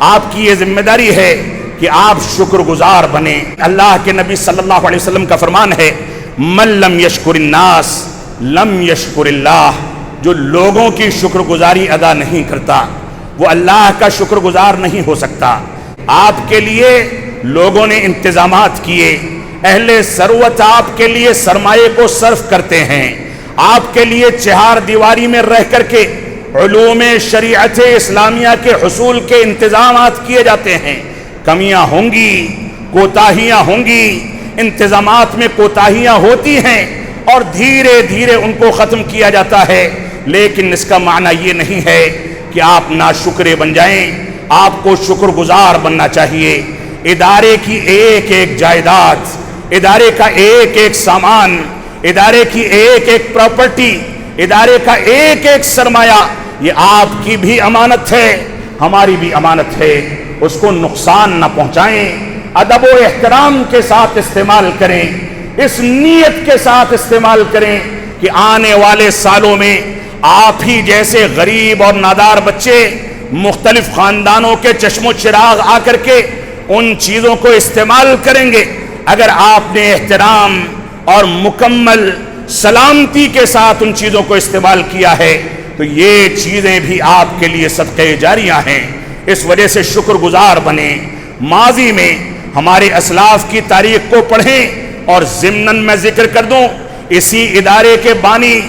آپ کی یہ ذمہ داری ہے کہ آپ شکر گزار بنیں۔ اللہ کے نبی صلی اللہ علیہ وسلم کا فرمان ہے من لم یشکر الناس لم یشکر اللہ، جو لوگوں کی شکر گزاری ادا نہیں کرتا وہ اللہ کا شکر گزار نہیں ہو سکتا۔ آپ کے لیے لوگوں نے انتظامات کیے، اہل ثروت آپ کے لیے سرمایے کو صرف کرتے ہیں، آپ کے لیے چہار دیواری میں رہ کر کے علوم شریعت اسلامیہ کے حصول کے انتظامات کیے جاتے ہیں۔ کمیاں ہوں گی، کوتاہیاں ہوں گی، انتظامات میں کوتاہیاں ہوتی ہیں اور دھیرے دھیرے ان کو ختم کیا جاتا ہے، لیکن اس کا معنی یہ نہیں ہے کہ آپ ناشکرے بن جائیں۔ آپ کو شکر گزار بننا چاہیے۔ ادارے کی ایک ایک جائیداد، ادارے کا ایک ایک سامان، ادارے کی ایک ایک پراپرٹی، ادارے کا ایک ایک سرمایہ، یہ آپ کی بھی امانت ہے، ہماری بھی امانت ہے۔ اس کو نقصان نہ پہنچائیں، ادب و احترام کے ساتھ استعمال کریں، اس نیت کے ساتھ استعمال کریں کہ آنے والے سالوں میں آپ ہی جیسے غریب اور نادار بچے مختلف خاندانوں کے چشم و چراغ آ کر کے ان چیزوں کو استعمال کریں گے۔ اگر آپ نے احترام اور مکمل سلامتی کے ساتھ ان چیزوں کو استعمال کیا ہے تو یہ چیزیں بھی آپ کے لیے صدقہ جاریہ ہیں۔ اس وجہ سے شکر گزار بنیں۔ ماضی میں ہمارے اسلاف کی تاریخ کو پڑھیں، اور ضمناً میں ذکر کر دوں اسی ادارے کے بانی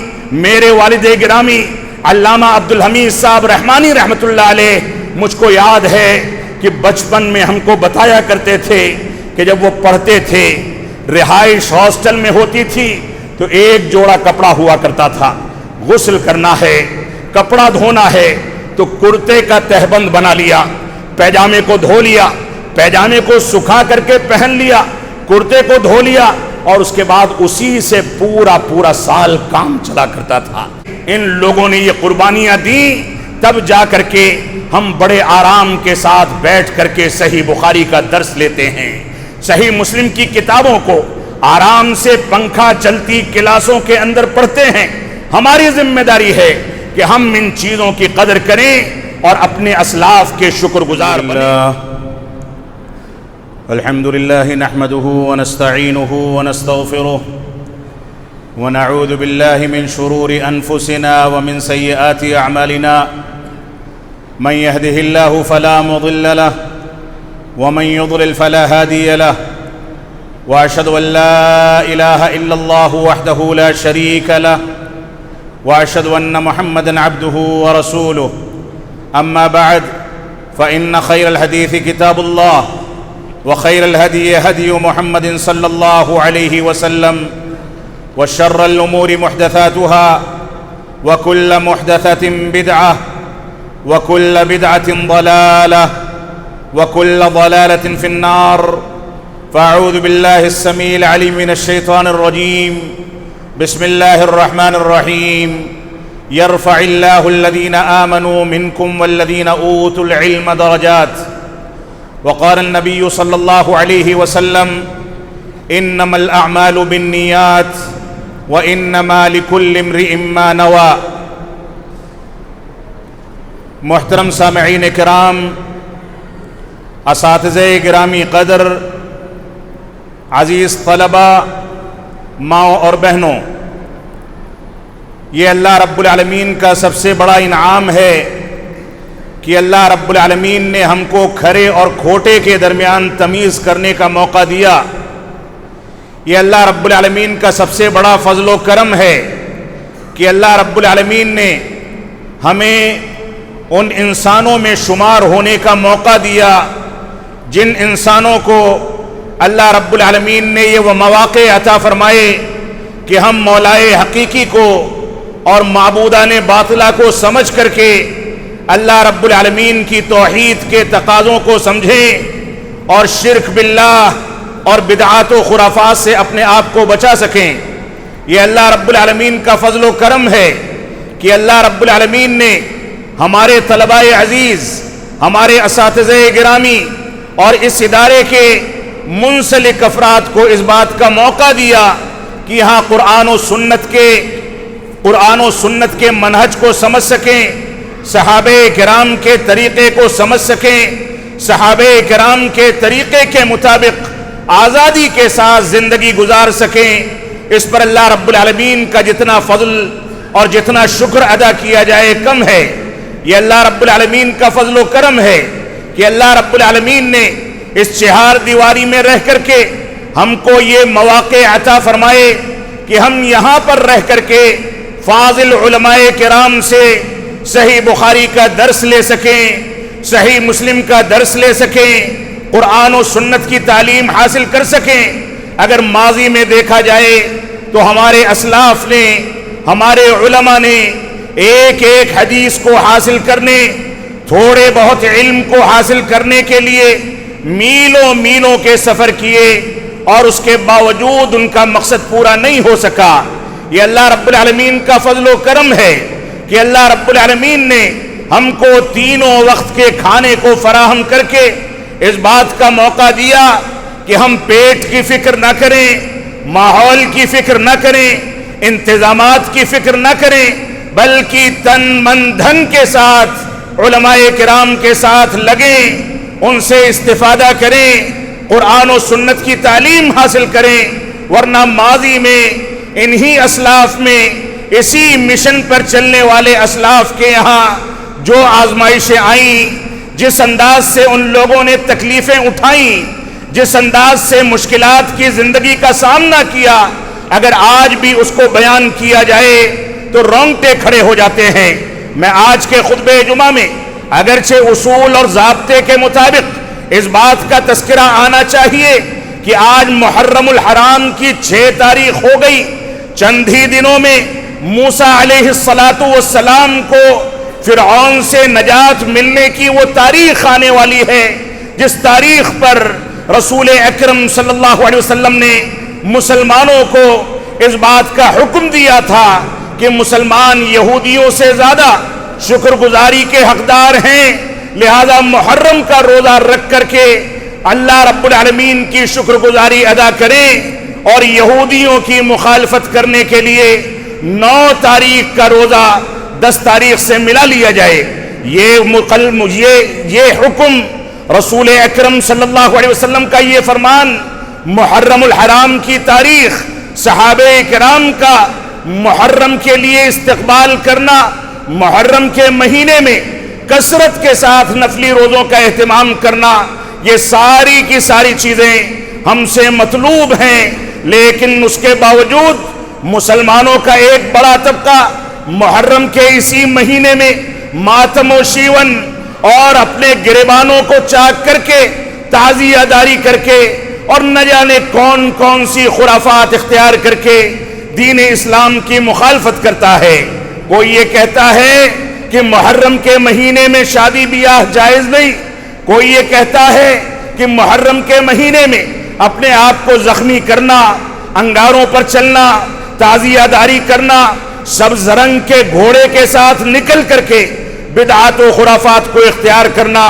میرے والد گرامی علامہ عبدالحمید صاحب رحمانی رحمۃ اللہ علیہ، مجھ کو یاد ہے کہ بچپن میں ہم کو بتایا کرتے تھے کہ جب وہ پڑھتے تھے رہائش ہاسٹل میں ہوتی تھی تو ایک جوڑا کپڑا ہوا کرتا تھا، غسل کرنا ہے، کپڑا دھونا ہے تو کرتے کا تہبند بنا لیا، پیجامے کو دھو لیا، پیجامے کو سکھا کر کے پہن لیا، کرتے کو دھو لیا، اور اس کے بعد اسی سے پورا سال کام چلا کرتا تھا۔ ان لوگوں نے یہ قربانیاں دیں، تب جا کر کے ہم بڑے آرام کے ساتھ بیٹھ کر کے صحیح بخاری کا درس لیتے ہیں، صحیح مسلم کی کتابوں کو آرام سے پنکھا چلتی کلاسوں کے اندر پڑھتے ہیں۔ ہماری ذمہ داری ہے کہ ہم ان چیزوں کی قدر کریں اور اپنے اسلاف کے شکر گزار بنیں۔ الحمد لله نحمده ونستعينه ونستغفره ونعوذ بالله من شرور أنفسنا ومن سيئات أعمالنا، من يهده الله فلا مضل له ومن يضلل فلا هادي له، وأشهد أن لا إله إلا الله وحده لا شريك له، وأشهد أن محمدًا عبده ورسوله، أما بعد فإن خير الحديث كتاب الله، وخير الهدي هدي محمد صلى الله عليه وسلم، وشر الأمور محدثاتها، وكل محدثة بدعة، وكل بدعة ضلالة، وكل ضلالة في النار، فأعوذ بالله السميع العليم من الشيطان الرجيم، بسم الله الرحمن الرحيم، يرفع الله الذين آمنوا منكم والذين أوتوا العلم درجات، وقال النبي صلى الله عليه وسلم إنما الأعمال بالنيات وإنما لكل امرئ ما نوى۔ محترم سامعین کرام، اساتذہ گرامی قدر، عزیز طلبہ، ماؤں اور بہنوں، یہ اللہ رب العالمین کا سب سے بڑا انعام ہے کہ اللہ رب العالمین نے ہم کو کھرے اور کھوٹے کے درمیان تمیز کرنے کا موقع دیا۔ یہ اللہ رب العالمین کا سب سے بڑا فضل و کرم ہے کہ اللہ رب العالمین نے ہمیں ان انسانوں میں شمار ہونے کا موقع دیا جن انسانوں کو اللہ رب العالمین نے یہ وہ مواقع عطا فرمائے کہ ہم مولائے حقیقی کو اور معبودان باطلہ کو سمجھ کر کے اللہ رب العالمین کی توحید کے تقاضوں کو سمجھیں اور شرک باللہ اور بدعات و خرافات سے اپنے آپ کو بچا سکیں۔ یہ اللہ رب العالمین کا فضل و کرم ہے کہ اللہ رب العالمین نے ہمارے طلباء عزیز، ہمارے اساتذہ گرامی اور اس ادارے کے منسلک افراد کو اس بات کا موقع دیا کہ یہاں قرآن و سنت کے منہج کو سمجھ سکیں، صحابہ کرام کے طریقے کو سمجھ سکیں، صحابہ کرام کے طریقے کے مطابق آزادی کے ساتھ زندگی گزار سکیں، اس پر اللہ رب العالمین کا جتنا فضل اور جتنا شکر ادا کیا جائے کم ہے۔ یہ اللہ رب العالمین کا فضل و کرم ہے کہ اللہ رب العالمین نے اس چہار دیواری میں رہ کر کے ہم کو یہ مواقع عطا فرمائے کہ ہم یہاں پر رہ کر کے فاضل علماء کرام سے صحیح بخاری کا درس لے سکیں، صحیح مسلم کا درس لے سکیں، قرآن و سنت کی تعلیم حاصل کر سکیں۔ اگر ماضی میں دیکھا جائے تو ہمارے اسلاف نے، ہمارے علماء نے ایک ایک حدیث کو حاصل کرنے، تھوڑے بہت علم کو حاصل کرنے کے لیے میلوں میلوں کے سفر کیے، اور اس کے باوجود ان کا مقصد پورا نہیں ہو سکا۔ یہ اللہ رب العالمین کا فضل و کرم ہے کہ اللہ رب العالمین نے ہم کو تینوں وقت کے کھانے کو فراہم کر کے اس بات کا موقع دیا کہ ہم پیٹ کی فکر نہ کریں، ماحول کی فکر نہ کریں، انتظامات کی فکر نہ کریں، بلکہ تن من دھن کے ساتھ علماء کرام کے ساتھ لگیں، ان سے استفادہ کریں، قرآن و سنت کی تعلیم حاصل کریں۔ ورنہ ماضی میں انہی اسلاف میں، اسی مشن پر چلنے والے اسلاف کے یہاں جو آزمائشیں آئیں، جس انداز سے ان لوگوں نے تکلیفیں اٹھائیں، جس انداز سے مشکلات کی زندگی کا سامنا کیا، اگر آج بھی اس کو بیان کیا جائے تو رونگٹے کھڑے ہو جاتے ہیں۔ میں آج کے خطبہ جمعہ میں اگرچہ اصول اور ضابطے کے مطابق اس بات کا تذکرہ آنا چاہیے کہ آج محرم الحرام کی 6 تاریخ ہو گئی، چند ہی دنوں میں موسیٰ علیہ السلام کو فرعون سے نجات ملنے کی وہ تاریخ آنے والی ہے جس تاریخ پر رسول اکرم صلی اللہ علیہ وسلم نے مسلمانوں کو اس بات کا حکم دیا تھا کہ مسلمان یہودیوں سے زیادہ شکر گزاری کے حقدار ہیں، لہذا محرم کا روزہ رکھ کر کے اللہ رب العالمین کی شکر گزاری ادا کریں، اور یہودیوں کی مخالفت کرنے کے لیے 9 تاریخ کا روزہ 10 تاریخ سے ملا لیا جائے۔ یہ حکم رسول اکرم صلی اللہ علیہ وسلم کا، یہ فرمان، محرم الحرام کی تاریخ، صحابہ کرام کا محرم کے لیے استقبال کرنا، محرم کے مہینے میں کثرت کے ساتھ نفلی روزوں کا اہتمام کرنا، یہ ساری کی ساری چیزیں ہم سے مطلوب ہیں، لیکن اس کے باوجود مسلمانوں کا ایک بڑا طبقہ محرم کے اسی مہینے میں ماتم و شیون اور اپنے گریبانوں کو چاک کر کے، تعزیہ داری کر کے، اور نہ جانے کون کون سی خرافات اختیار کر کے دین اسلام کی مخالفت کرتا ہے۔ کوئی یہ کہتا ہے کہ محرم کے مہینے میں شادی بیاہ جائز نہیں، کوئی یہ کہتا ہے کہ محرم کے مہینے میں اپنے آپ کو زخمی کرنا، انگاروں پر چلنا، تعزیہ داری کرنا، سبز رنگ کے گھوڑے کے ساتھ نکل کر کے بدعات و خرافات کو اختیار کرنا،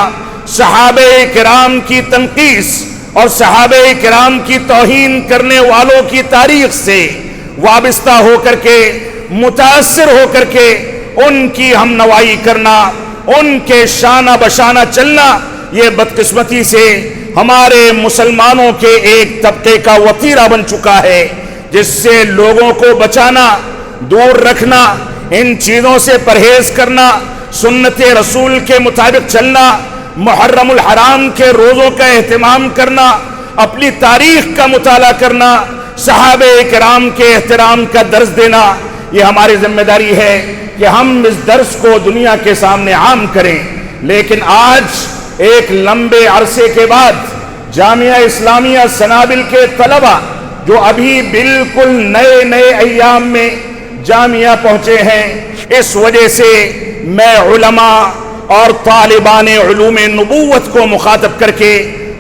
صحابہ کرام کی تنقیص اور صحابہ کرام کی توہین کرنے والوں کی تاریخ سے وابستہ ہو کر کے، متاثر ہو کر کے ان کی ہم نوائی کرنا، ان کے شانہ بشانہ چلنا، یہ بدقسمتی سے ہمارے مسلمانوں کے ایک طبقے کا وتیرہ بن چکا ہے، جس سے لوگوں کو بچانا، دور رکھنا، ان چیزوں سے پرہیز کرنا، سنت رسول کے مطابق چلنا، محرم الحرام کے روزوں کا اہتمام کرنا، اپنی تاریخ کا مطالعہ کرنا، صحابہ کرام کے احترام کا درس دینا، یہ ہماری ذمہ داری ہے کہ ہم اس درس کو دنیا کے سامنے عام کریں۔ لیکن آج ایک لمبے عرصے کے بعد جامعہ اسلامیہ سنابل کے طلبہ جو ابھی بالکل نئے ایام میں جامعہ پہنچے ہیں، اس وجہ سے میں علماء اور طالبان علوم نبوت کو مخاطب کر کے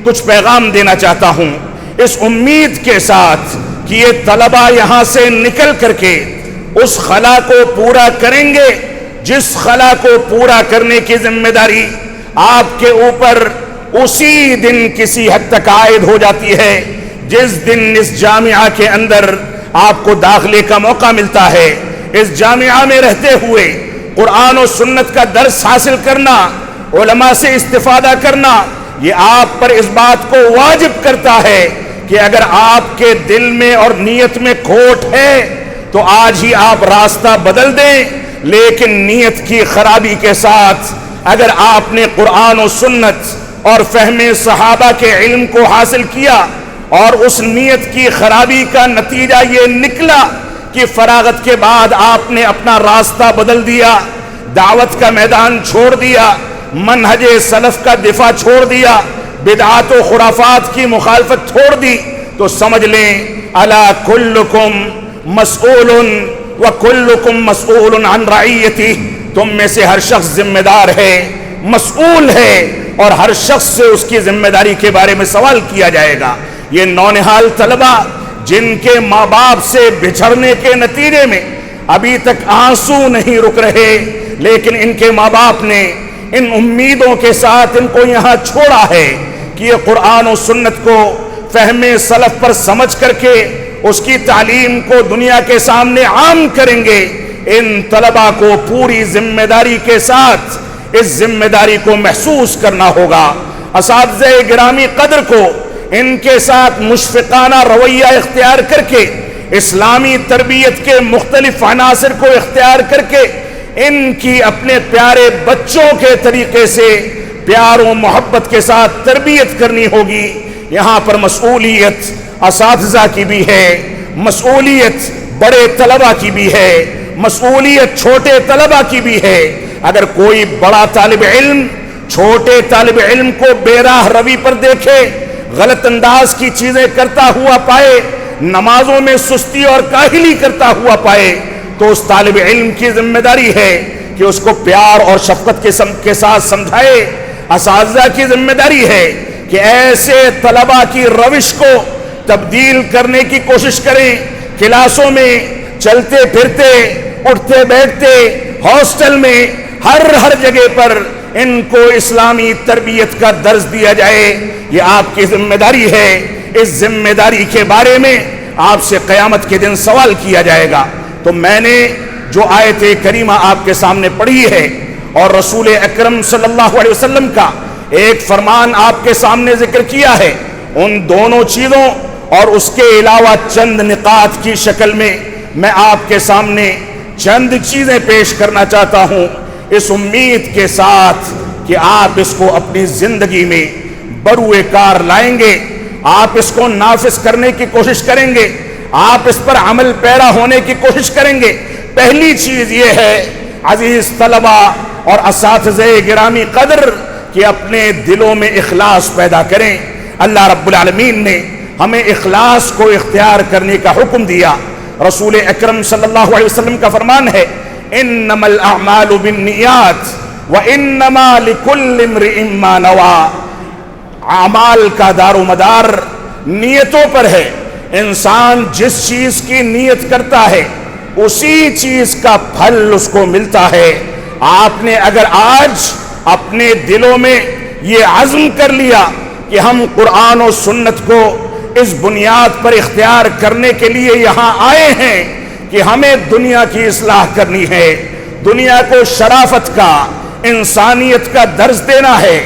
کچھ پیغام دینا چاہتا ہوں، اس امید کے ساتھ کہ یہ طلبہ یہاں سے نکل کر کے اس خلا کو پورا کریں گے جس خلا کو پورا کرنے کی ذمہ داری آپ کے اوپر اسی دن کسی حد تک عائد ہو جاتی ہے جس دن اس جامعہ کے اندر آپ کو داخلے کا موقع ملتا ہے۔ اس جامعہ میں رہتے ہوئے قرآن و سنت کا درس حاصل کرنا، علماء سے استفادہ کرنا، یہ آپ پر اس بات کو واجب کرتا ہے کہ اگر آپ کے دل میں اور نیت میں کھوٹ ہے تو آج ہی آپ راستہ بدل دیں، لیکن نیت کی خرابی کے ساتھ اگر آپ نے قرآن و سنت اور فہم صحابہ کے علم کو حاصل کیا اور اس نیت کی خرابی کا نتیجہ یہ نکلا کہ فراغت کے بعد آپ نے اپنا راستہ بدل دیا، دعوت کا میدان چھوڑ دیا، منہج سلف کا دفاع چھوڑ دیا، بدعات و خرافات کی مخالفت چھوڑ دی، تو سمجھ لیں الا کلکم مسئول وکلکم مسئول عن رعیتہ، تم میں سے ہر شخص ذمہ دار ہے، مسئول ہے، اور ہر شخص سے اس کی ذمہ داری کے بارے میں سوال کیا جائے گا۔ یہ نونہال طلبہ جن کے ماں باپ سے بچھڑنے کے نتیجے میں ابھی تک آنسو نہیں رک رہے، لیکن ان کے ماں باپ نے ان امیدوں کے ساتھ ان کو یہاں چھوڑا ہے کہ یہ قرآن و سنت کو فہم سلف پر سمجھ کر کے اس کی تعلیم کو دنیا کے سامنے عام کریں گے، ان طلبہ کو پوری ذمہ داری کے ساتھ اس ذمہ داری کو محسوس کرنا ہوگا۔ اساتذہ گرامی قدر کو ان کے ساتھ مشفقانہ رویہ اختیار کر کے، اسلامی تربیت کے مختلف عناصر کو اختیار کر کے ان کی اپنے پیارے بچوں کے طریقے سے پیار و محبت کے ساتھ تربیت کرنی ہوگی۔ یہاں پر مسئولیت اساتذہ کی بھی ہے، مسئولیت بڑے طلبہ کی بھی ہے، مسئولیت چھوٹے طلبہ کی بھی ہے۔ اگر کوئی بڑا طالب علم چھوٹے طالب علم کو بے راہ روی پر دیکھے، غلط انداز کی چیزیں کرتا ہوا پائے، نمازوں میں سستی اور کاہلی کرتا ہوا پائے، تو اس طالب علم کی ذمہ داری ہے کہ اس کو پیار اور شفقت کے ساتھ سمجھائے۔ اساتذہ کی ذمہ داری ہے کہ ایسے طلبہ کی روش کو تبدیل کرنے کی کوشش کریں، کلاسوں میں چلتے پھرتے، اٹھتے بیٹھتے، ہاسٹل میں، ہر جگہ پر ان کو اسلامی تربیت کا درس دیا جائے۔ یہ آپ کی ذمہ داری ہے۔ اس ذمہ داری کے بارے میں آپ سے قیامت کے دن سوال کیا جائے گا۔ تو میں نے جو آیت کریمہ آپ کے سامنے پڑھی ہے اور رسول اکرم صلی اللہ علیہ وسلم کا ایک فرمان آپ کے سامنے ذکر کیا ہے، ان دونوں چیزوں اور اس کے علاوہ چند نقاط کی شکل میں میں آپ کے سامنے چند چیزیں پیش کرنا چاہتا ہوں، اس امید کے ساتھ کہ آپ اس کو اپنی زندگی میں بروئے کار لائیں گے، آپ اس کو نافذ کرنے کی کوشش کریں گے، آپ اس پر عمل پیرا ہونے کی کوشش کریں گے۔ پہلی چیز یہ ہے عزیز طلبہ اور اساتذہ گرامی قدر کہ اپنے دلوں میں اخلاص پیدا کریں۔ اللہ رب العالمین نے ہمیں اخلاص کو اختیار کرنے کا حکم دیا۔ رسول اکرم صلی اللہ علیہ وسلم کا فرمان ہے انما الاعمال بالنیات وانما لکل امرئ ما نوى، اعمال کا دار و مدار نیتوں پر ہے۔ انسان جس چیز کی نیت کرتا ہے اسی چیز کا پھل اس کو ملتا ہے۔ آپ نے اگر آج اپنے دلوں میں یہ عزم کر لیا کہ ہم قرآن و سنت کو اس بنیاد پر اختیار کرنے کے لیے یہاں آئے ہیں کہ ہمیں دنیا کی اصلاح کرنی ہے، دنیا کو شرافت کا، انسانیت کا درس دینا ہے،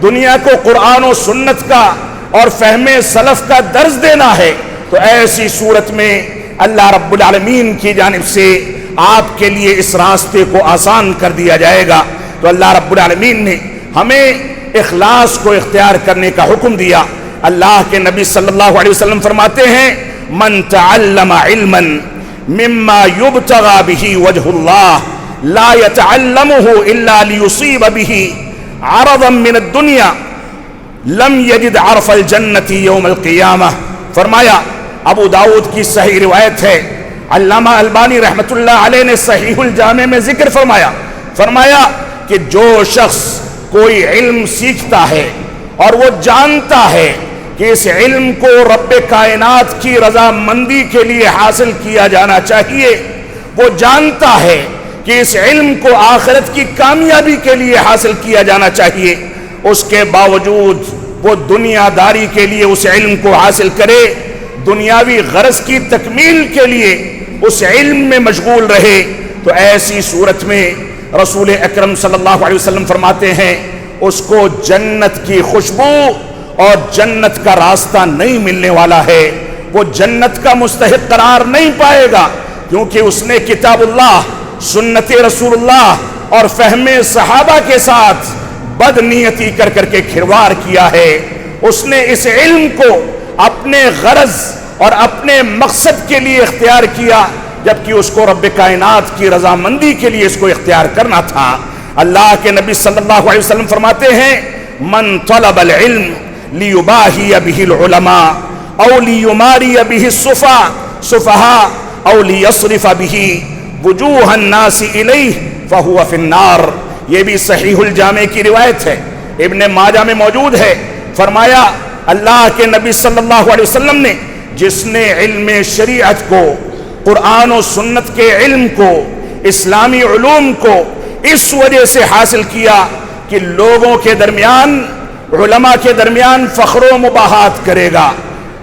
دنیا کو قرآن و سنت کا اور فہم سلف کا درس دینا ہے، تو ایسی صورت میں اللہ رب العالمین کی جانب سے آپ کے لیے اس راستے کو آسان کر دیا جائے گا۔ تو اللہ رب العالمین نے ہمیں اخلاص کو اختیار کرنے کا حکم دیا۔ اللہ کے نبی صلی اللہ علیہ وسلم فرماتے ہیں من تعلم علما مما يبتغى به وجه الله لا يتعلمه الا ليصيب به عرضا من الدنيا لم يجد عرف الجنة يوم القيامة۔ فرمایا، ابو داؤد کی صحیح روایت ہے، علامہ البانی رحمت اللہ علیہ نے صحیح الجامع میں ذکر فرمایا کہ جو شخص کوئی علم سیکھتا ہے اور وہ جانتا ہے کہ اس علم کو رب کائنات کی رضا مندی کے لیے حاصل کیا جانا چاہیے، وہ جانتا ہے کہ اس علم کو آخرت کی کامیابی کے لیے حاصل کیا جانا چاہیے، اس کے باوجود وہ دنیا داری کے لیے اس علم کو حاصل کرے، دنیاوی غرض کی تکمیل کے لیے اس علم میں مشغول رہے، تو ایسی صورت میں رسول اکرم صلی اللہ علیہ وسلم فرماتے ہیں اس کو جنت کی خوشبو اور جنت کا راستہ نہیں ملنے والا ہے، وہ جنت کا مستحق قرار نہیں پائے گا، کیونکہ اس نے کتاب اللہ، سنت رسول اللہ اور فہم صحابہ کے ساتھ بدنیتی کر کر کے کھلواڑ کیا ہے۔ اس نے اس علم کو اپنے غرض اور اپنے مقصد کے لیے اختیار کیا، جبکہ اس کو رب کائنات کی رضامندی کے لیے اس کو اختیار کرنا تھا۔ اللہ کے نبی صلی اللہ علیہ وسلم فرماتے ہیں من طلب العلم لیباہی بہ العلماء او لیماری بہ السفہاء او لیصرف بہ وجوہ الناس الیہ فہو فی النار۔ یہ بھی صحیح الجامع کی روایت ہے، ابن ماجہ میں موجود ہے۔ فرمایا اللہ کے نبی صلی اللہ علیہ وسلم نے جس نے علم شریعت کو، قرآن و سنت کے علم کو، اسلامی علوم کو اس وجہ سے حاصل کیا کہ لوگوں کے درمیان، علماء کے درمیان فخر و مباحات کرے گا،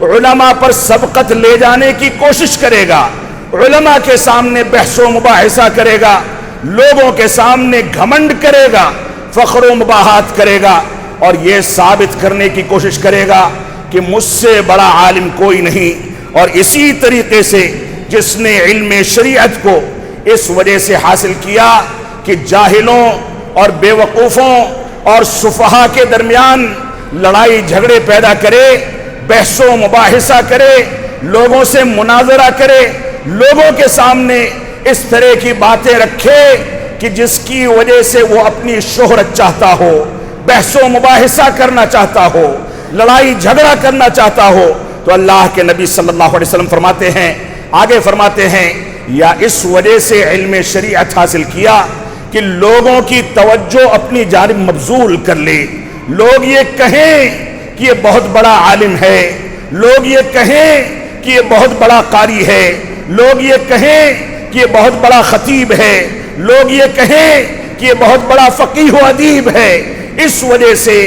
علماء پر سبقت لے جانے کی کوشش کرے گا، علماء کے سامنے بحث و مباحثہ کرے گا، لوگوں کے سامنے گھمنڈ کرے گا، فخر و مباحات کرے گا، اور یہ ثابت کرنے کی کوشش کرے گا کہ مجھ سے بڑا عالم کوئی نہیں۔ اور اسی طریقے سے جس نے علم شریعت کو اس وجہ سے حاصل کیا کہ جاہلوں اور بے وقوفوں اور سفہاء کے درمیان لڑائی جھگڑے پیدا کرے، بحث و مباحثہ کرے، لوگوں سے مناظرہ کرے، لوگوں کے سامنے اس طرح کی باتیں رکھے کہ جس کی وجہ سے وہ اپنی شہرت چاہتا ہو، بحث و مباحثہ کرنا چاہتا ہو، لڑائی جھگڑا کرنا چاہتا ہو، تو اللہ کے نبی صلی اللہ علیہ وسلم فرماتے ہیں، آگے فرماتے ہیں، یا اس وجہ سے علم شریعت حاصل کیا کہ لوگوں کی توجہ اپنی جانب مبذول کر لے، لوگ یہ کہیں کہ یہ بہت بڑا عالم ہے، لوگ یہ کہیں کہ یہ بہت بڑا قاری ہے، لوگ یہ کہیں کہ یہ بہت بڑا خطیب ہے، لوگ یہ کہیں کہ یہ بہت بڑا فقیہ و ادیب ہے۔ اس وجہ سے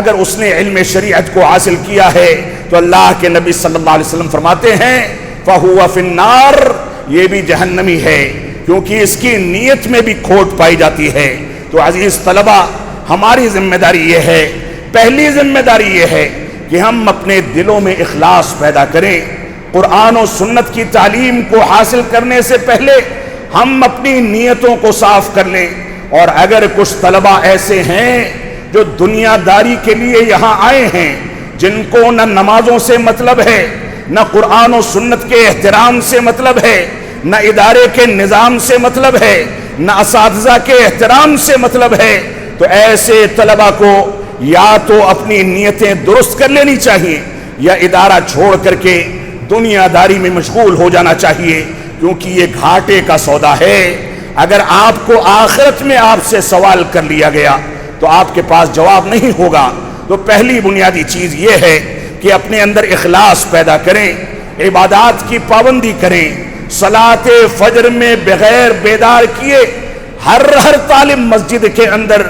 اگر اس نے علم شریعت کو حاصل کیا ہے تو اللہ کے نبی صلی اللہ علیہ وسلم فرماتے ہیں فَهُوَ فِي النَّارِ، یہ بھی جہنمی ہے، کیونکہ اس کی نیت میں بھی کھوٹ پائی جاتی ہے۔ تو عزیز طلبہ، ہماری ذمہ داری یہ ہے، پہلی ذمہ داری یہ ہے کہ ہم اپنے دلوں میں اخلاص پیدا کریں۔ قرآن و سنت کی تعلیم کو حاصل کرنے سے پہلے ہم اپنی نیتوں کو صاف کر لیں۔ اور اگر کچھ طلبہ ایسے ہیں جو دنیا داری کے لیے یہاں آئے ہیں، جن کو نہ نمازوں سے مطلب ہے، نہ قرآن و سنت کے احترام سے مطلب ہے، نہ ادارے کے نظام سے مطلب ہے، نہ اساتذہ کے احترام سے مطلب ہے، تو ایسے طلبہ کو یا تو اپنی نیتیں درست کر لینی چاہیے یا ادارہ چھوڑ کر کے دنیا داری میں مشغول ہو جانا چاہیے، کیونکہ یہ گھاٹے کا سودا ہے۔ اگر آپ کو آخرت میں آپ سے سوال کر لیا گیا تو آپ کے پاس جواب نہیں ہوگا۔ تو پہلی بنیادی چیز یہ ہے کہ اپنے اندر اخلاص پیدا کریں، عبادات کی پابندی کریں، صلاۃ فجر میں بغیر بیدار کیے ہر طالب مسجد کے اندر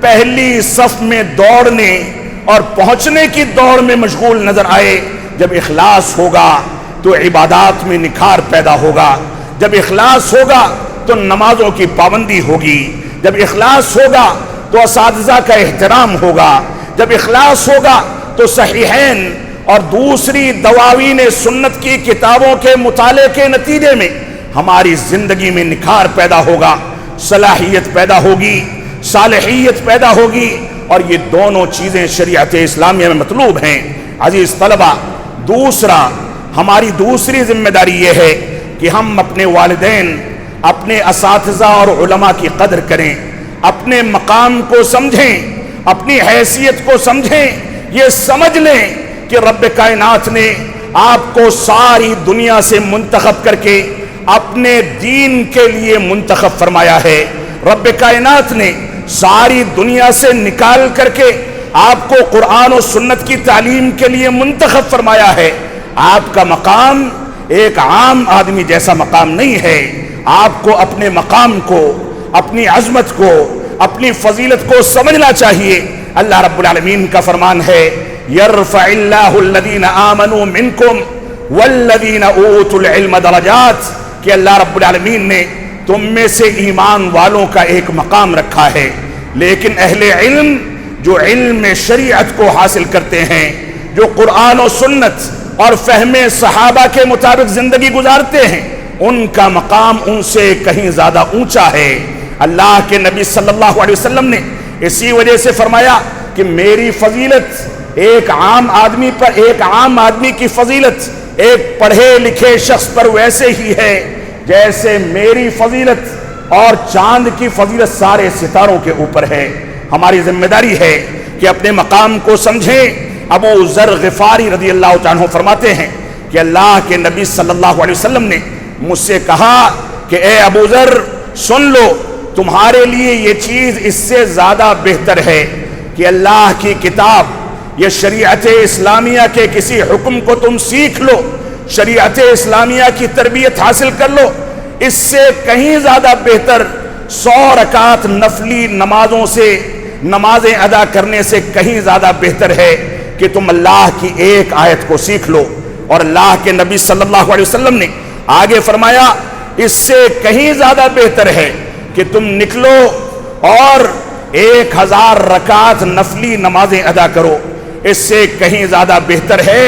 پہلی صف میں دوڑنے اور پہنچنے کی دوڑ میں مشغول نظر آئے۔ جب اخلاص ہوگا تو عبادات میں نکھار پیدا ہوگا، جب اخلاص ہوگا تو نمازوں کی پابندی ہوگی، جب اخلاص ہوگا تو اساتذہ کا احترام ہوگا، جب اخلاص ہوگا تو صحیحین اور دوسری دواوین سنت کی کتابوں کے مطالعے کے نتیجے میں ہماری زندگی میں نکھار پیدا ہوگا، صلاحیت پیدا ہوگی، صالحیت پیدا ہوگی، اور یہ دونوں چیزیں شریعت اسلامیہ میں مطلوب ہیں۔ عزیز طلبہ، ہماری دوسری ذمہ داری یہ ہے کہ ہم اپنے والدین، اپنے اساتذہ اور علماء کی قدر کریں، اپنے مقام کو سمجھیں، اپنی حیثیت کو سمجھیں، یہ سمجھ لیں کہ رب کائنات نے آپ کو ساری دنیا سے منتخب کر کے اپنے دین کے لیے منتخب فرمایا ہے۔ رب کائنات نے ساری دنیا سے نکال کر کے آپ کو قرآن و سنت کی تعلیم کے لیے منتخب فرمایا ہے۔ آپ کا مقام ایک عام آدمی جیسا مقام نہیں ہے۔ آپ کو اپنے مقام کو، اپنی عظمت کو، اپنی فضیلت کو سمجھنا چاہیے۔ اللہ رب العالمین کا فرمان ہے یرفع اللہ الذین آمنوا منکم والذین اوتوا العلم درجات، کہ اللہ رب العالمین نے تم میں سے ایمان والوں کا ایک مقام رکھا ہے، لیکن اہل علم جو علم شریعت کو حاصل کرتے ہیں، جو قرآن و سنت اور فہم صحابہ کے مطابق زندگی گزارتے ہیں، ان کا مقام ان سے کہیں زیادہ اونچا ہے۔ اللہ کے نبی صلی اللہ علیہ وسلم نے اسی وجہ سے فرمایا کہ میری فضیلت ایک عام آدمی کی فضیلت ایک پڑھے لکھے شخص پر ویسے ہی ہے جیسے میری فضیلت اور چاند کی فضیلت سارے ستاروں کے اوپر ہے۔ ہماری ذمہ داری ہے کہ اپنے مقام کو سمجھیں۔ ابو ذر غفاری رضی اللہ عنہ فرماتے ہیں کہ اللہ کے نبی صلی اللہ علیہ وسلم نے مجھ سے کہا کہ اے ابو ذر سن لو، تمہارے لیے یہ چیز اس سے زیادہ بہتر ہے کہ اللہ کی کتاب یا شریعت اسلامیہ کے کسی حکم کو تم سیکھ لو، شریعت اسلامیہ کی تربیت حاصل کر لو، اس سے کہیں زیادہ بہتر 100 رکعت نفلی نمازوں سے نمازیں ادا کرنے سے کہیں زیادہ بہتر ہے کہ تم اللہ کی ایک آیت کو سیکھ لو۔ اور اللہ کے نبی صلی اللہ علیہ وسلم نے آگے فرمایا اس سے کہیں زیادہ بہتر ہے کہ تم نکلو اور 1000 رکعت نفلی نمازیں ادا کرو، اس سے کہیں زیادہ بہتر ہے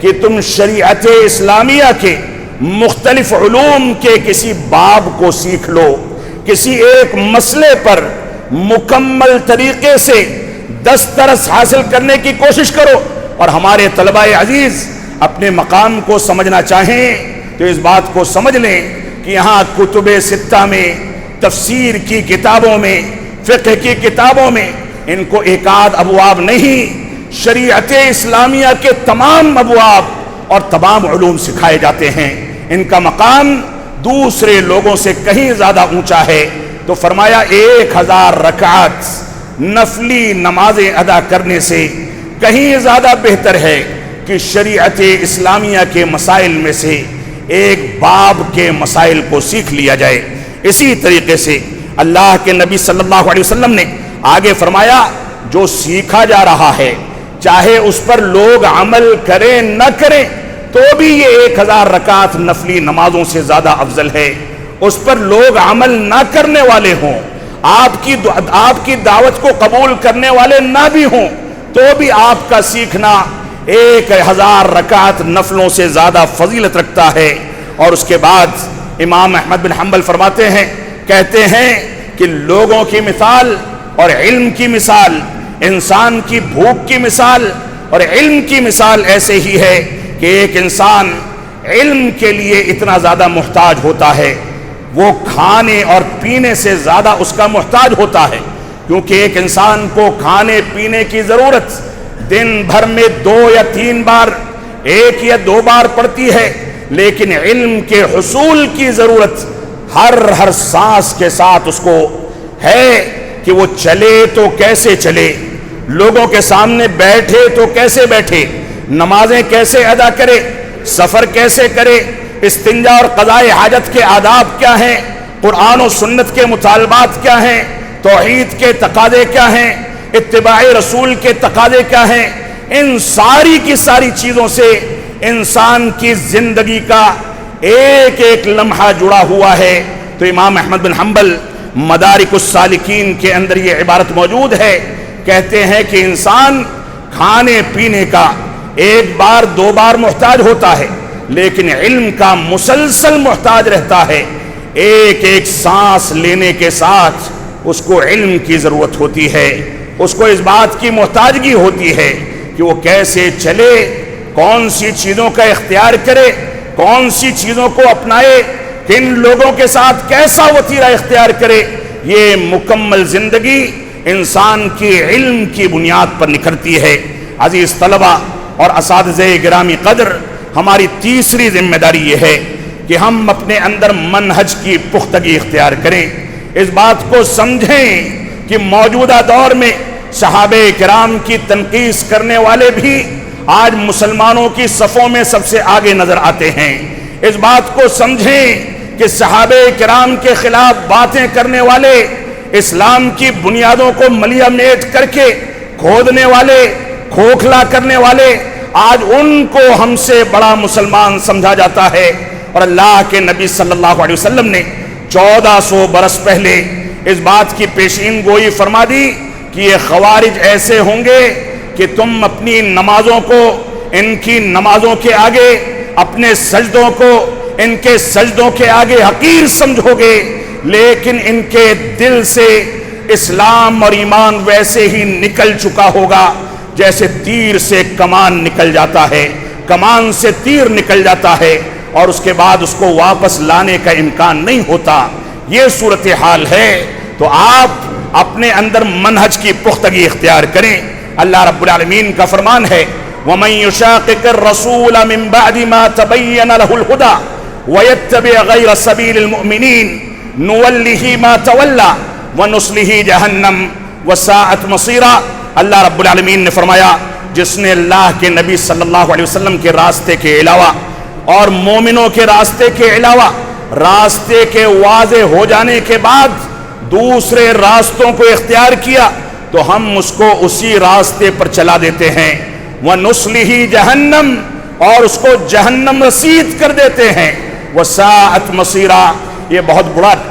کہ تم شریعت اسلامیہ کے مختلف علوم کے کسی باب کو سیکھ لو، کسی ایک مسئلے پر مکمل طریقے سے دسترس حاصل کرنے کی کوشش کرو۔ اور ہمارے طلباء عزیز اپنے مقام کو سمجھنا چاہیں تو اس بات کو سمجھ لیں کہ یہاں کتب ستہ میں، تفسیر کی کتابوں میں، فقہ کی کتابوں میں ان کو ایک آدھ ابواب نہیں، شریعت اسلامیہ کے تمام ابواب اور تمام علوم سکھائے جاتے ہیں۔ ان کا مقام دوسرے لوگوں سے کہیں زیادہ اونچا ہے۔ تو فرمایا 1000 رکعت نفلی نمازیں ادا کرنے سے کہیں زیادہ بہتر ہے کہ شریعت اسلامیہ کے مسائل میں سے ایک باب کے مسائل کو سیکھ لیا جائے۔ اسی طریقے سے اللہ کے نبی صلی اللہ علیہ وسلم نے آگے فرمایا جو سیکھا جا رہا ہے چاہے اس پر لوگ عمل کریں نہ کریں تو بھی یہ 1000 رکعت نفلی نمازوں سے زیادہ افضل ہے۔ اس پر لوگ عمل نہ کرنے والے ہوں، آپ کی دعوت کو قبول کرنے والے نہ بھی ہوں تو بھی آپ کا سیکھنا 1000 رکعت نفلوں سے زیادہ فضیلت رکھتا ہے۔ اور اس کے بعد امام احمد بن حنبل فرماتے ہیں، کہتے ہیں کہ لوگوں کی مثال اور علم کی مثال، انسان کی بھوک کی مثال اور علم کی مثال ایسے ہی ہے کہ ایک انسان علم کے لیے اتنا زیادہ محتاج ہوتا ہے، وہ کھانے اور پینے سے زیادہ اس کا محتاج ہوتا ہے، کیونکہ ایک انسان کو کھانے پینے کی ضرورت دن بھر میں 2 یا 3 بار، 1 یا 2 بار پڑتی ہے، لیکن علم کے حصول کی ضرورت ہر سانس کے ساتھ اس کو ہے کہ وہ چلے تو کیسے چلے، لوگوں کے سامنے بیٹھے تو کیسے بیٹھے، نمازیں کیسے ادا کرے، سفر کیسے کرے، استنجا اور قضاء حاجت کے آداب کیا ہیں، قرآن و سنت کے مطالبات کیا ہیں، توحید کے تقاضے کیا ہیں، اتباع رسول کے تقاضے کیا ہیں، ان ساری کی ساری چیزوں سے انسان کی زندگی کا ایک ایک لمحہ جڑا ہوا ہے۔ تو امام احمد بن حنبل مدارک السالکین کے اندر یہ عبارت موجود ہے، کہتے ہیں کہ انسان کھانے پینے کا 1 بار 2 بار محتاج ہوتا ہے لیکن علم کا مسلسل محتاج رہتا ہے۔ ایک ایک سانس لینے کے ساتھ اس کو علم کی ضرورت ہوتی ہے، اس کو اس بات کی محتاجگی ہوتی ہے کہ وہ کیسے چلے، کون سی چیزوں کا اختیار کرے، کون سی چیزوں کو اپنائے، کن لوگوں کے ساتھ کیسا وتیرہ اختیار کرے۔ یہ مکمل زندگی انسان کی علم کی بنیاد پر نکھرتی ہے۔ عزیز طلبہ اور اساتذہ گرامی قدر، ہماری تیسری ذمہ داری یہ ہے کہ ہم اپنے اندر منہج کی پختگی اختیار کریں، اس بات کو سمجھیں کہ موجودہ دور میں صحابہ کرام کی تنقیص کرنے والے بھی آج مسلمانوں کی صفوں میں سب سے آگے نظر آتے ہیں۔ اس بات کو سمجھیں کہ صحابہ کرام کے خلاف باتیں کرنے والے، اسلام کی بنیادوں کو ملیہ میٹ کر کے کھودنے والے، کھوکھلا کرنے والے، آج ان کو ہم سے بڑا مسلمان سمجھا جاتا ہے۔ اور اللہ کے نبی صلی اللہ علیہ وسلم نے 1400 برس پہلے اس بات کی پیشین گوئی فرما دی کہ یہ خوارج ایسے ہوں گے کہ تم اپنی نمازوں کو ان کی نمازوں کے آگے، اپنے سجدوں کو ان کے سجدوں کے آگے حقیر سمجھو گے، لیکن ان کے دل سے اسلام اور ایمان ویسے ہی نکل چکا ہوگا جیسے تیر سے کمان نکل جاتا ہے، کمان سے تیر نکل جاتا ہے اور اس کے بعد اس کو واپس لانے کا امکان نہیں ہوتا۔ یہ صورتحال ہے۔ تو آپ اپنے اندر منہج کی پختگی اختیار کریں۔ اللہ رب العالمین کا فرمان ہے وَمَن يُشَاقِقِ الرَّسُولَ مِن بَعْدِ مَا تَبَيَّنَ لَهُ الْهُدَى وَيَتَّبِعْ غَيْرَ سَبِيلِ الْمُؤْمِنِينَ نُوَلِّهِ مَا تَوَلَّى وَنُصْلِهِ جَهَنَّمَ وَسَاءَتْ مَصِيرًا۔ اللہ رب العالمین نے فرمایا جس نے اللہ کے نبی صلی اللہ علیہ وسلم کے راستے کے علاوہ اور مومنوں کے راستے کے علاوہ راستے کے واضح ہو جانے کے بعد دوسرے راستوں کو اختیار کیا تو ہم اس کو اسی راستے پر چلا دیتے ہیں۔ وَنُصْلِهِ جَهَنَّمَ اور اس کو جہنم رسید کر دیتے ہیں۔ وَسَاءَتْ مَصِيرًا یہ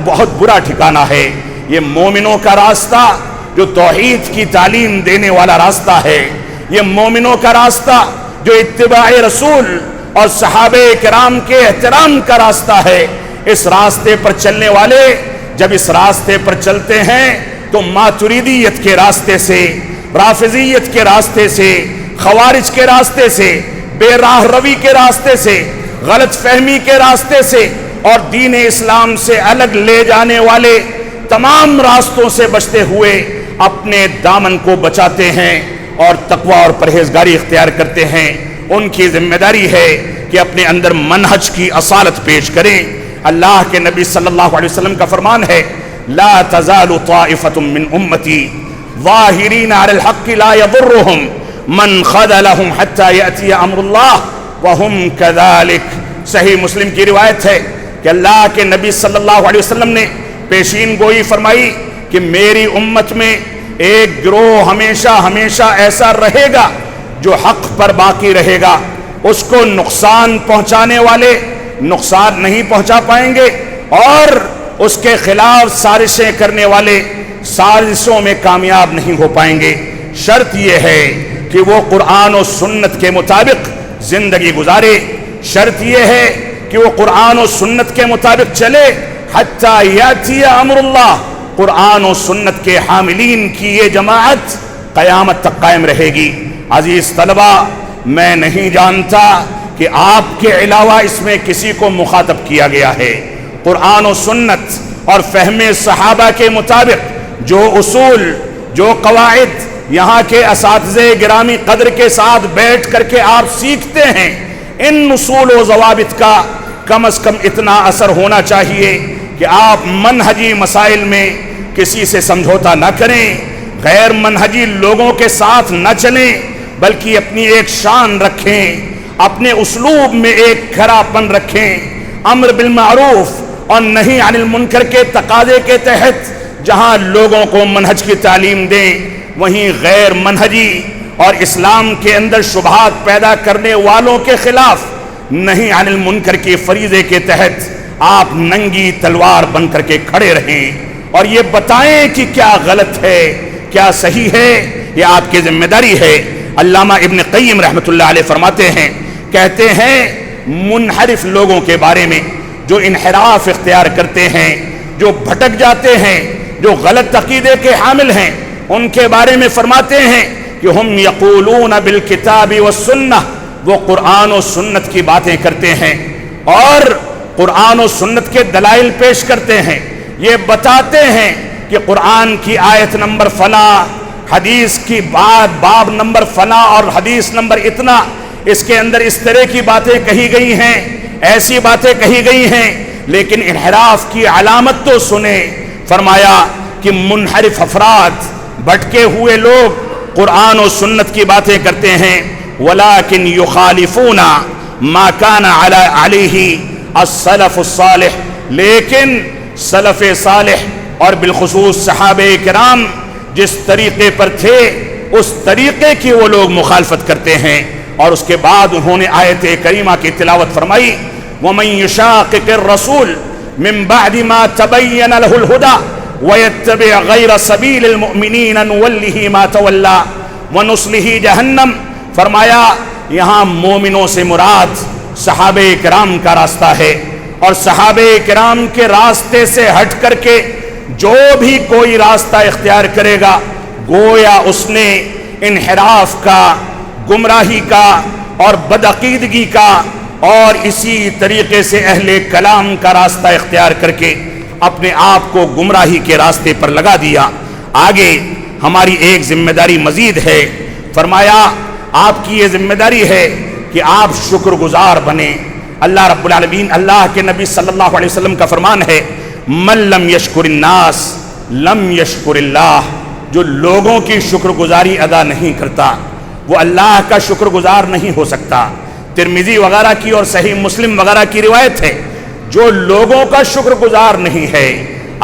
بہت برا ٹھکانہ ہے۔ یہ مومنوں کا راستہ جو توحید کی تعلیم دینے والا راستہ ہے، یہ مومنوں کا راستہ جو اتباع رسول اور صحابہ کرام کے احترام کا راستہ ہے، اس راستے پر چلنے والے جب اس راستے پر چلتے ہیں تو ماتریدیت کے راستے سے، رافضیت کے راستے سے، خوارج کے راستے سے، بے راہ روی کے راستے سے، غلط فہمی کے راستے سے اور دین اسلام سے الگ لے جانے والے تمام راستوں سے بچتے ہوئے اپنے دامن کو بچاتے ہیں اور تقوی اور پرہیزگاری اختیار کرتے ہیں۔ ان کی ذمہ داری ہے کہ اپنے اندر منہج کی اصالت پیش کریں۔ اللہ کے نبی صلی اللہ علیہ وسلم کا فرمان ہے لا تزال طائفة من امتی ظاہرین علی الحق لا یضرهم من خذلهم حتى یأتی امر اللہ وهم كذلك۔ صحیح مسلم کی روایت ہے کہ اللہ کے نبی صلی اللہ علیہ وسلم نے پیشین گوئی فرمائی کہ میری امت میں ایک گروہ ہمیشہ ایسا رہے گا جو حق پر باقی رہے گا، اس کو نقصان پہنچانے والے نقصان نہیں پہنچا پائیں گے اور اس کے خلاف سازشیں کرنے والے سازشوں میں کامیاب نہیں ہو پائیں گے۔ شرط یہ ہے کہ وہ قرآن و سنت کے مطابق زندگی گزارے، شرط یہ ہے کہ وہ قرآن و سنت کے مطابق چلے حتیٰ یاتی امر اللہ۔ قرآن و سنت کے حاملین کی یہ جماعت قیامت تک قائم رہے گی۔ عزیز طلبہ، میں نہیں جانتا کہ آپ کے علاوہ اس میں کسی کو مخاطب کیا گیا ہے۔ قرآن و سنت اور فہم صحابہ کے مطابق جو اصول، جو قواعد یہاں کے اساتذہ گرامی قدر کے ساتھ بیٹھ کر کے آپ سیکھتے ہیں، ان اصول و ضوابط کا کم از کم اتنا اثر ہونا چاہیے کہ آپ منہجی مسائل میں کسی سے سمجھوتا نہ کریں، غیر منہجی لوگوں کے ساتھ نہ چلیں، بلکہ اپنی ایک شان رکھیں، اپنے اسلوب میں ایک کھرا پن رکھیں، امر بالمعروف اور نہی عن المنکر کے تقاضے کے تحت جہاں لوگوں کو منہج کی تعلیم دیں، وہیں غیر منہجی اور اسلام کے اندر شبہات پیدا کرنے والوں کے خلاف نہی عن المنکر کے فریضے کے تحت آپ ننگی تلوار بن کر کے کھڑے رہیں اور یہ بتائیں کہ کیا غلط ہے کیا صحیح ہے۔ یہ آپ کی ذمہ داری ہے۔ علامہ ابن قیم رحمۃ اللہ علیہ فرماتے ہیں، کہتے ہیں منحرف لوگوں کے بارے میں، جو انحراف اختیار کرتے ہیں، جو بھٹک جاتے ہیں، جو غلط عقیدے کے حامل ہیں، ان کے بارے میں فرماتے ہیں کہ ہم یقولون بالکتاب والسنہ، وہ قرآن و سنت کی باتیں کرتے ہیں اور قرآن و سنت کے دلائل پیش کرتے ہیں، یہ بتاتے ہیں کہ قرآن کی آیت نمبر فلاں، حدیث کی باب نمبر فلاں اور حدیث نمبر اتنا، اس کے اندر اس طرح کی باتیں کہی گئی ہیں، ایسی باتیں کہی گئی ہیں، لیکن انحراف کی علامت تو سنیں۔ فرمایا کہ منحرف افراد، بھٹکے ہوئے لوگ قرآن و سنت کی باتیں کرتے ہیں، وَلَكِنْ يُخَالِفُونَ مَا كَانَ عَلَيْهِ السلف الصالح، لیکن سلف صالح اور بالخصوص صحابہ کرام جس طریقے پر تھے اس طریقے کی وہ لوگ مخالفت کرتے ہیں۔ اور اس کے بعد انہوں نے آیت کریمہ کی تلاوت فرمائی وَمَن يُشَاقِقِ الرَّسُولَ مِن بَعْدِ مَا تَبَيَّنَ لَهُ الْهُدَى وَيَتَّبِعْ غَيْرَ سَبِيلِ الْمُؤْمِنِينَ نُوَلِّهِ مَا تَوَلَّى وَنُصْلِهِ جَهَنَّمَ۔ فرمایا یہاں مومنوں سے مراد صحابہ کرام کا راستہ ہے، اور صحابہ کرام کے راستے سے ہٹ کر کے جو بھی کوئی راستہ اختیار کرے گا گویا اس نے انحراف کا، گمراہی کا اور بدعقیدگی کا اور اسی طریقے سے اہل کلام کا راستہ اختیار کر کے اپنے آپ کو گمراہی کے راستے پر لگا دیا۔ آگے ہماری ایک ذمہ داری مزید ہے، فرمایا آپ کی یہ ذمہ داری ہے کہ آپ شکر گزار بنیں۔ اللہ رب العالمین، اللہ کے نبی صلی اللہ علیہ وسلم کا فرمان ہے، من لم یشکر الناس لم یشکر اللہ، جو لوگوں کی شکر گزاری ادا نہیں کرتا وہ اللہ کا شکر گزار نہیں ہو سکتا۔ ترمذی وغیرہ کی اور صحیح مسلم وغیرہ کی روایت ہے، جو لوگوں کا شکر گزار نہیں ہے،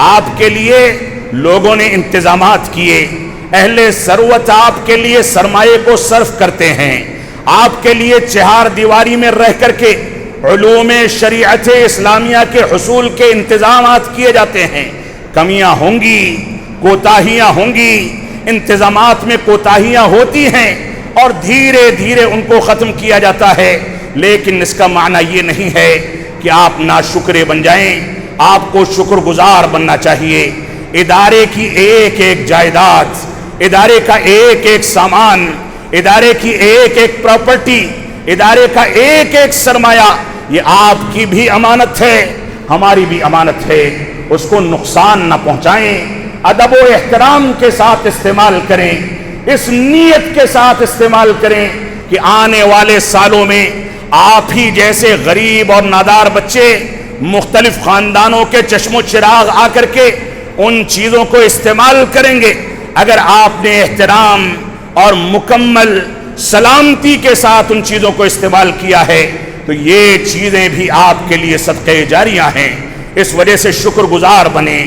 آپ کے لیے لوگوں نے انتظامات کیے، اہل ثروت آپ کے لیے سرمایے کو صرف کرتے ہیں، آپ کے لیے چہار دیواری میں رہ کر کے علوم شریعت اسلامیہ کے حصول کے انتظامات کیے جاتے ہیں، کمیاں ہوں گی، کوتاہیاں ہوں گی، انتظامات میں کوتاہیاں ہوتی ہیں اور دھیرے دھیرے ان کو ختم کیا جاتا ہے، لیکن اس کا معنی یہ نہیں ہے کہ آپ ناشکرے بن جائیں، آپ کو شکر گزار بننا چاہیے۔ ادارے کی ایک ایک جائیداد، ادارے کا ایک ایک سامان، ادارے کی ایک ایک پراپرٹی، ادارے کا ایک ایک سرمایہ، یہ آپ کی بھی امانت ہے، ہماری بھی امانت ہے، اس کو نقصان نہ پہنچائیں، ادب و احترام کے ساتھ استعمال کریں، اس نیت کے ساتھ استعمال کریں کہ آنے والے سالوں میں آپ ہی جیسے غریب اور نادار بچے مختلف خاندانوں کے چشم و چراغ آ کر کے ان چیزوں کو استعمال کریں گے۔ اگر آپ نے احترام اور مکمل سلامتی کے ساتھ ان چیزوں کو استعمال کیا ہے تو یہ چیزیں بھی آپ کے لیے صدقہ جاریہ ہیں، اس وجہ سے شکر گزار بنیں۔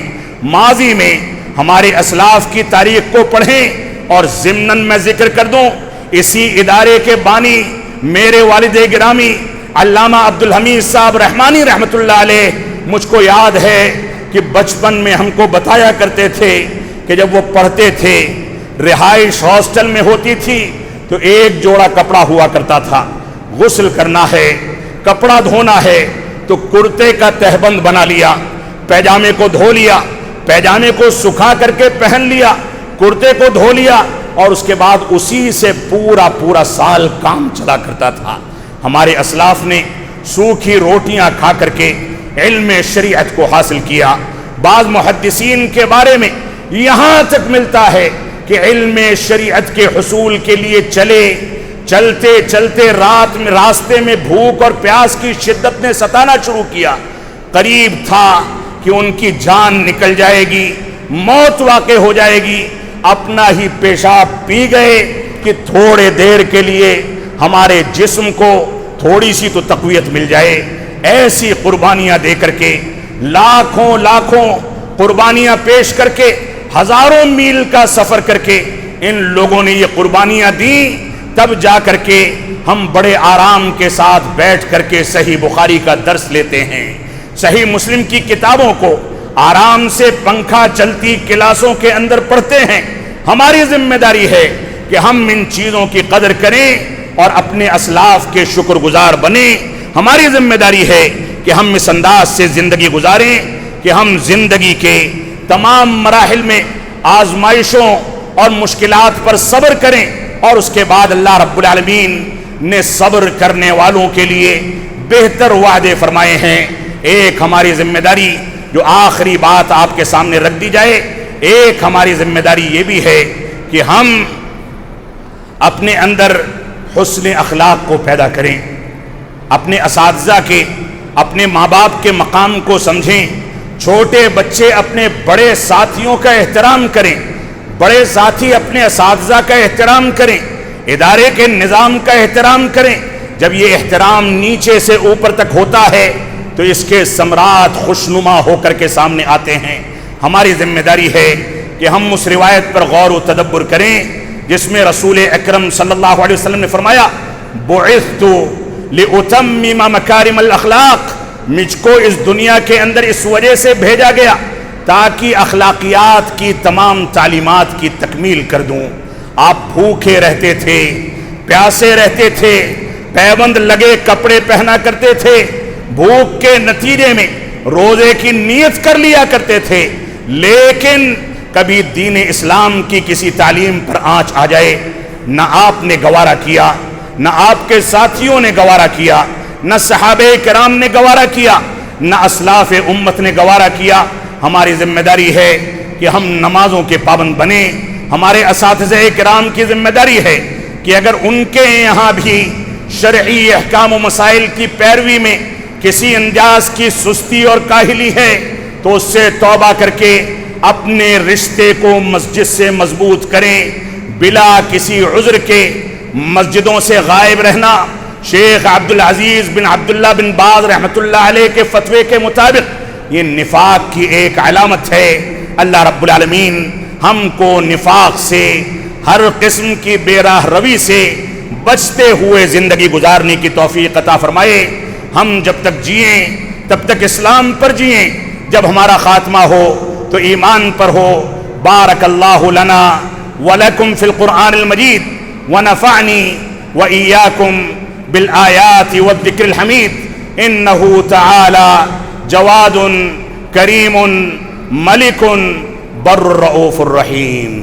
ماضی میں ہمارے اسلاف کی تاریخ کو پڑھیں، اور ضمناً میں ذکر کر دوں، اسی ادارے کے بانی میرے والد گرامی علامہ عبدالحمید صاحب رحمانی رحمۃ اللہ علیہ، مجھ کو یاد ہے کہ بچپن میں ہم کو بتایا کرتے تھے کہ جب وہ پڑھتے تھے رہائش ہاسٹل میں ہوتی تھی تو ایک جوڑا کپڑا ہوا کرتا تھا، غسل کرنا ہے، کپڑا دھونا ہے تو کرتے کا تہبند بنا لیا، پیجامے کو دھو لیا، پیجامے کو سکھا کر کے پہن لیا، کرتے کو دھو لیا، اور اس کے بعد اسی سے پورا سال کام چلا کرتا تھا۔ ہمارے اسلاف نے سوکھی روٹیاں کھا کر کے علم شریعت کو حاصل کیا۔ بعض محدثین کے بارے میں یہاں تک ملتا ہے کہ علم شریعت کے حصول کے لیے چلتے چلتے راستے میں بھوک اور پیاس کی شدت نے ستانا شروع کیا، قریب تھا کہ ان کی جان نکل جائے گی، موت واقع ہو جائے گی، اپنا ہی پیشاب پی گئے کہ تھوڑے دیر کے لیے ہمارے جسم کو تھوڑی سی تو تقویت مل جائے۔ ایسی قربانیاں دے کر کے، لاکھوں قربانیاں پیش کر کے، ہزاروں میل کا سفر کر کے ان لوگوں نے یہ قربانیاں دیں، تب جا کر کے ہم بڑے آرام کے ساتھ بیٹھ کر کے صحیح بخاری کا درس لیتے ہیں، صحیح مسلم کی کتابوں کو آرام سے پنکھا چلتی کلاسوں کے اندر پڑھتے ہیں۔ ہماری ذمہ داری ہے کہ ہم ان چیزوں کی قدر کریں اور اپنے اسلاف کے شکر گزار بنیں۔ ہماری ذمہ داری ہے کہ ہم اس انداز سے زندگی گزاریں کہ ہم زندگی کے تمام مراحل میں آزمائشوں اور مشکلات پر صبر کریں، اور اس کے بعد اللہ رب العالمین نے صبر کرنے والوں کے لیے بہتر وعدے فرمائے ہیں۔ ایک ہماری ذمہ داری جو آخری بات آپ کے سامنے رکھ دی جائے، ایک ہماری ذمہ داری یہ بھی ہے کہ ہم اپنے اندر حسن اخلاق کو پیدا کریں، اپنے اساتذہ کے، اپنے ماں باپ کے مقام کو سمجھیں۔ چھوٹے بچے اپنے بڑے ساتھیوں کا احترام کریں، بڑے ساتھی اپنے اساتذہ کا احترام کریں، ادارے کے نظام کا احترام کریں۔ جب یہ احترام نیچے سے اوپر تک ہوتا ہے تو اس کے ثمرات خوشنما ہو کر کے سامنے آتے ہیں۔ ہماری ذمہ داری ہے کہ ہم اس روایت پر غور و تدبر کریں جس میں رسول اکرم صلی اللہ علیہ وسلم نے فرمایا، بعثت لأتمم مکارم الاخلاق، مجھ کو اس دنیا کے اندر اس وجہ سے بھیجا گیا تاکہ اخلاقیات کی تمام تعلیمات کی تکمیل کر دوں۔ آپ بھوکے رہتے تھے، پیاسے رہتے تھے، پیبند لگے کپڑے پہنا کرتے تھے، بھوک کے نتیجے میں روزے کی نیت کر لیا کرتے تھے، لیکن کبھی دین اسلام کی کسی تعلیم پر آنچ آ جائے، نہ آپ نے گوارا کیا، نہ آپ کے ساتھیوں نے گوارا کیا، نہ صحابہ کرام نے گوارا کیا، نہ اسلاف امت نے گوارا کیا۔ ہماری ذمہ داری ہے کہ ہم نمازوں کے پابند بنیں۔ ہمارے اساتذہ کرام کی ذمہ داری ہے کہ اگر ان کے یہاں بھی شرعی احکام و مسائل کی پیروی میں کسی انداز کی سستی اور کاہلی ہے تو اس سے توبہ کر کے اپنے رشتے کو مسجد سے مضبوط کریں، بلا کسی عذر کے مسجدوں سے غائب رہنا شیخ عبدالعزیز بن عبداللہ بن باز رحمۃ اللہ علیہ کے فتوے کے مطابق یہ نفاق کی ایک علامت ہے۔ اللہ رب العالمین ہم کو نفاق سے، ہر قسم کی بے راہ روی سے بچتے ہوئے زندگی گزارنے کی توفیق عطا فرمائے۔ ہم جب تک جئیں تب تک اسلام پر جئیں، جب ہمارا خاتمہ ہو تو ایمان پر ہو۔ بارک اللہ لنا ولکم فی القرآن المجید ونفعنی وإیاکم بالآیات والذکر الحمید انہ تعالی جواد کریم ملک بر الرؤوف الرحیم۔